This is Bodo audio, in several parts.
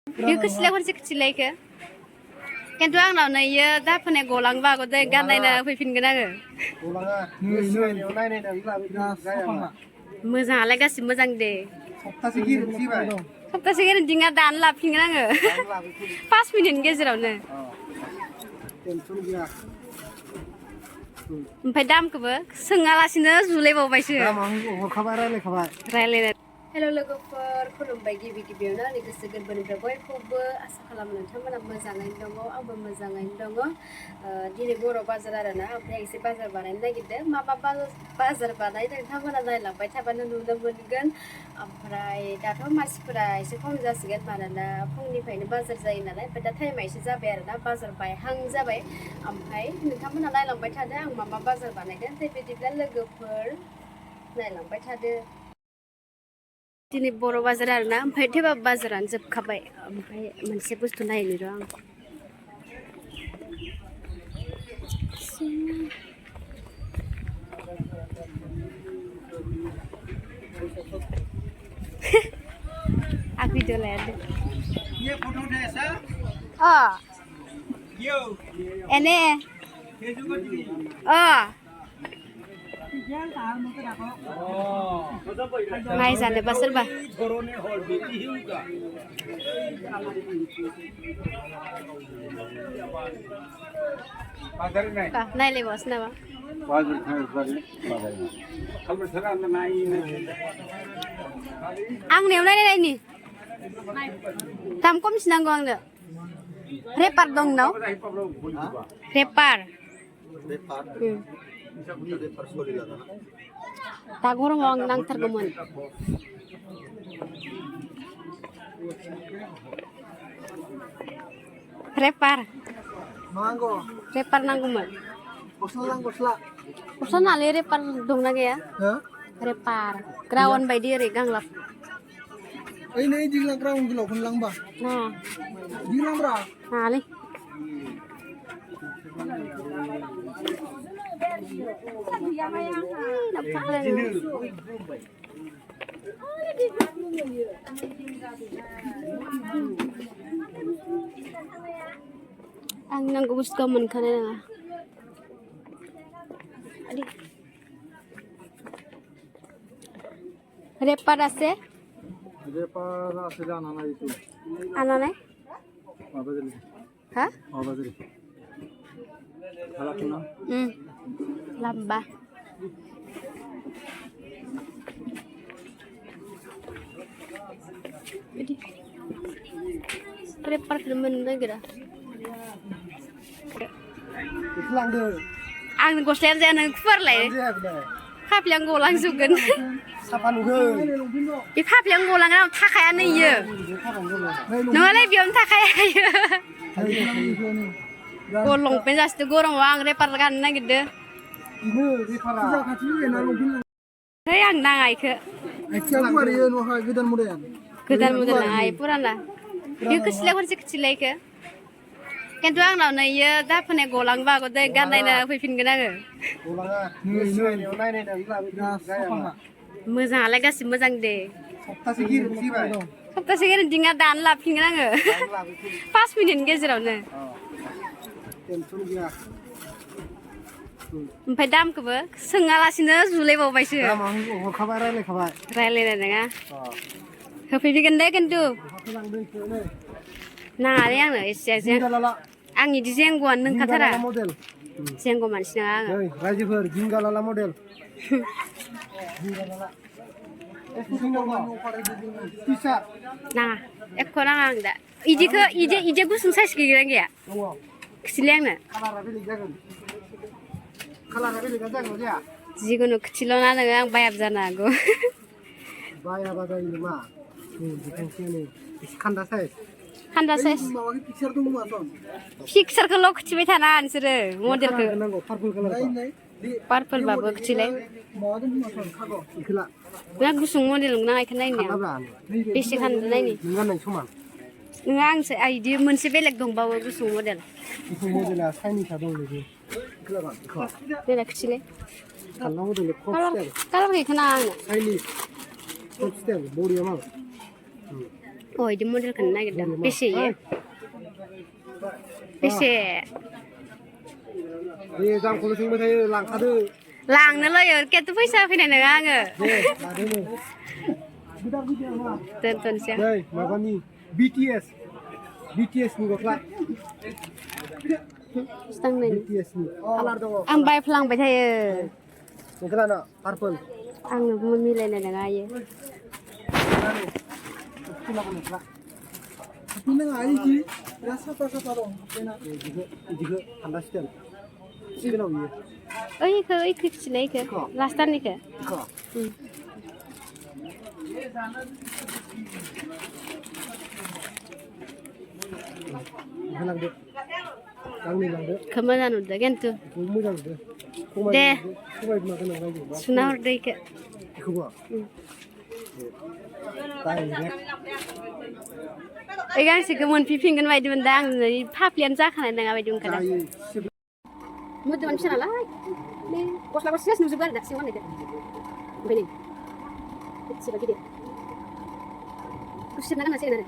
Yêu kecil aku kecil ke. Kan tu ang lawan iya dah pernah golang bago deh ganai na pipin kena ke. Golangnya, naik nih, Mezang lagi sih mezang deh. Sabta segini sih, Pak. Sabta segini jingat dan lap pingin ke. Pas minit gezer awalnya. Tension dia. Empat dam ke ber, sengalasnya zulai bawa bayi. Kamu kabar apa kabar? Rale. Hello logoफोर खुलुमबाय गिबि-गिबियावनो आंनि गोसो गोरबोनिफ्राय बयखौबो आसा खालामो नोंथांमोना मोजाङैनो दङ आंबो मोजाङैनो दङ दिनै बर' बाजार आरोना ओमफ्राय एसे बाजार बानायनो नागिरदों मा बाजार बानायदों नोंथांमोना नायलांबाय थाबानो नुनो मोनगोन ओमफ्राय दाथ' मानसिफोरा एसे खम जासिगोन मानोना फुंनिफ्रायनो बाजार जायो नालाय ओमफ्राय दा टाइमा एसे जाबाय आरोना बाजार बायहां जाबाय ओमफ्राय नोंथांमोना नायलांबाय थादो आं मा बाजार बानायदों दे बिदिब्ला लोगोफोर नायलांबाय थादो दिनै बर' बाजार आरोना ओमफ्राय थेवबाबो बाजारानो जोबखाबाय ओमफ्राय मोनसे बुस्थु नायनो र' आं भिडिअ लाया ये फोटो उठे ऐसा? एने माइ जानोबा सोरबा नायलायबावसो नामा आंनियाव नायनायनि दाम खमसिन नांगौ आंनो रेपार दं नाव रेपार दा गरमाव आं नांथारगौमोन रेपार नांगौमोन गस्ला नालाय रेपार दंना गैया रेपार ग्राउन बायदि ओरै गांलाब ओइ नै दिग्ला ग्राउन गोलावखौनो लांबा दिग्लांब्रा नालै आं नांगौ बुस्थुखौ मोनखानाय नङा रेपार আছে জানা নাই তো আনা নাই হ্যাঁ lamba prepare temen negara ang gosler jangan kuper lah kap yang golang sugen di kap yang golang kan takaya nih ya nolai biom takaya ya golong penjas tu gorong wang repar kan na gitu hei ang nangai ke godan model nangai puran lah yuk kecil ke kan tu ang lawan iya dah pernah golang bago deh ganai na pipin kena ke mezang lagi sih mezang deh sabta segini jingat dan lap kena ke pas minit gezer awalnya empat dam ke ber, sengalasnya zulai bawa bayi. Kamu kabar apa kabar? Rale nengah. Kepilih kendai kentu. Nah ada yang nih, siapa? Angin di sini gua neng katara. Sini gua manis nengah. Rajiver, Jingalala model. Bisa. Nah, ekor nang ada. Ije gua sungsai segini lagi ya. Kecilnya. Jikono kecilan ada yang bayar jana aku. Bayar apa ini mah? Kanda size. Picture kalau kecil betul sih, model ke. Purple babu kecilnya. Nah, gusung model nggak ikan lain ya. Besi kan lain ni. Ngang saya ide mensi belak dong bawa gusung model. Gusung model lah, saya ni kadang lagi. Belak kecilnya. Kalau model kalau kayak kenang. Saya ni, step body emang. अ इदि मडेलखौनो नागिरदों बेसे इयो बेसे दे दामखौल' सोंबाय थायो लांखादो लांनोलै केथु फैसा फैनाय नङा आङो दे लादो नो दोनथ'नोसै आं नै माबानि BTS नि गस्ला स्टांनायनि BTS नि कालार दङ आं बायफ्लांबाय थायो नोंखौ लाना पार्पल आंनो मिलायनाय नङा इयो नोंहा इदि बिराद साफा साफा दं इदिखौ थान्दा स्टाइल सिगोनाव बियो ओइखो खिथिलाय इखो लास्टारनिखो लांदो गांनै लांदो मोजां नुदों खिन्थु मोजां नुदो दे खमायना गोनां रायजो सुना हरदो इखो बेखौबो ओइ गांसेखौ मोनफिनगोन बायदि मोनदों आं फाफ्लियानो जाखानाय नङा बायदि मोनखादों मोदोमानो फिसा नालाय बे गस्लाखौ सिगां नुजोबो आरो दा सिङाव गाननायखौ ओमफ्राय नै एसेबा गिदिर गुसेबना गाननांसिगोन आरो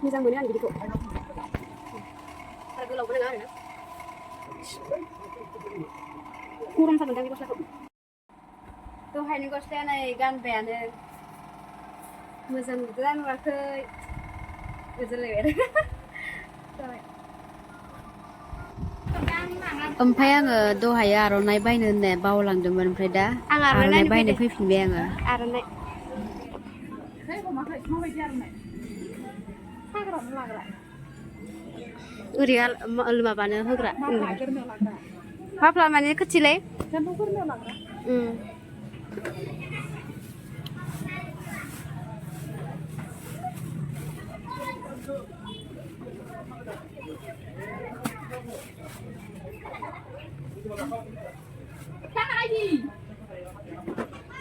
मोजां मोनो आं बिदिखौ बारा गोलावबो नङा आरोना गरमथार मोनदां बे गस्लाखौ दहायनि गस्लाया नै गानबायानो मोजां नुदों नुवाखै गोजोनलायबाय आरो ओमफ्राय आङो दहाय आर'नाइ बायनो होननाया बावलांदोंमोन ओमफ्राय दा आर'नाइ बायनो फैफिनबाय आङो आर'नाइ ओरै माबानो होग्रा माफ्ला माने खोथिलाय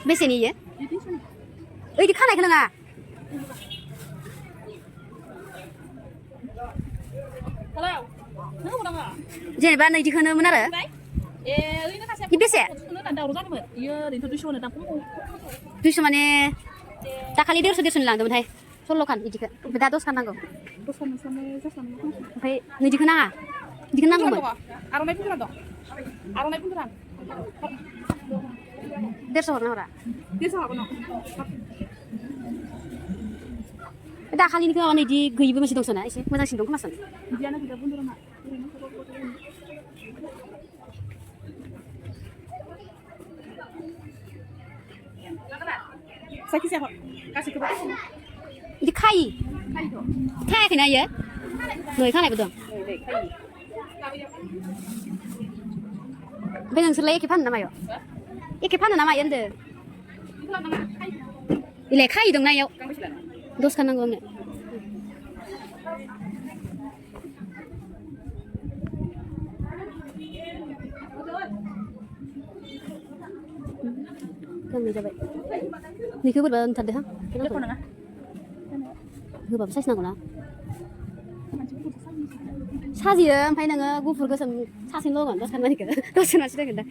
बेसेनि इयो ओइदि खानायखौ नङा जेनेबा नैदिखौनोमोन आरो बेसे 200 माने दाखालि 150 लांदोंमोनहाय 16 खान इदिखौ ओमफ्राय दा 10 खान नांगौ ओमफ्राय नैदिखौ नाङा इदिखौ नांगौमोन आर'नाइ फुंग्रा दं आर'नाइ फुंग्रा 150 हरना हरा 150 हागोन दाखालिनिखौ माने इदि गैयिबो मोनसे दंसोना एसे मोजांसिन दं खोमासन बिदियानो गैदा बन्दरना जायखिजाया गासैखौबो इदि खायि खायाखैना इयो नै खानायबो दं ओमफ्राय नोंसोरलाय एखे फानो ना मायो एखे फानो ना मायो होनदों इलाय खायि दंना इयाव 10 खान नांगौ आंनो गांनै जाबाय नैखौ बोरैबा होनथारदो हां होबाबो साइज नांगौ ना साजियो ओमफ्राय नोङो गुफुर गोसोम सासेल' होगोन 10 खान मानिखौ 10 खानासो दोनगोन दा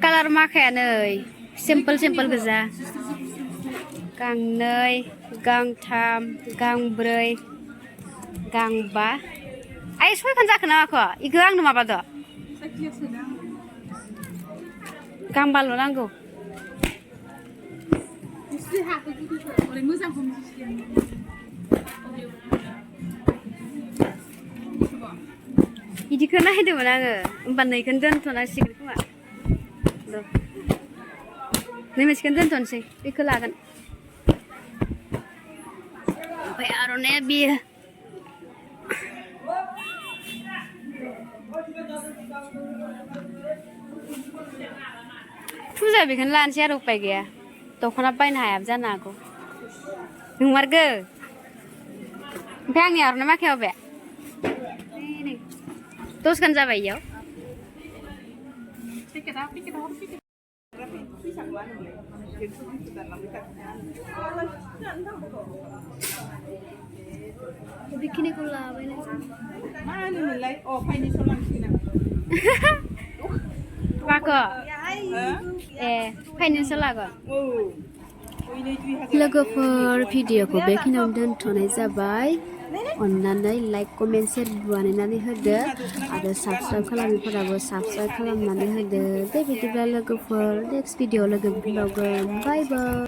कालार माखाया नै सिम्पोल गोजा गांनै गांथाम गांब्रै गांबा आइ 6 खान जाखो ना माखो इखौ आंनो माबादो गांबाल' नांगौ बिदिखौ नायदोंमोन आङो होमबा नैखौनो दोनथ'नांसिगोन खोमा नै मोनसेखौनो दोनथ'नोसै बेखौ लागोन ओमफ्राय आर'नाइया बेयो फुजा बेखौनो लानोसै आरो उपाय गैया दख'ना बायनो हायाबो जानो हागौ नंमारगो ओमफ्राय आंनि आर'नाइ माखायाव बे दसखान जाबाय इयाव बेखिनिखौ लाबाय मा होनोमोनलाय अ फाइनेन्सआव लांसिगोन आं माखौ ए फाइनेन्सआव लागोन लोगोफोर भिडिअखौ बेखिनियावनो दोनथ'नाय जाबाय अन्नानै लाइक कमेन्ट शेयार बानायनानै होदो आरो साबस्क्राइब खालामैफोराबो साबस्क्राइब खालामनानै होदो दे बिदिब्ला लोगोफोर नेक्स्ट भिडिअ लोगो मोनफिनबावगोन बाय बाय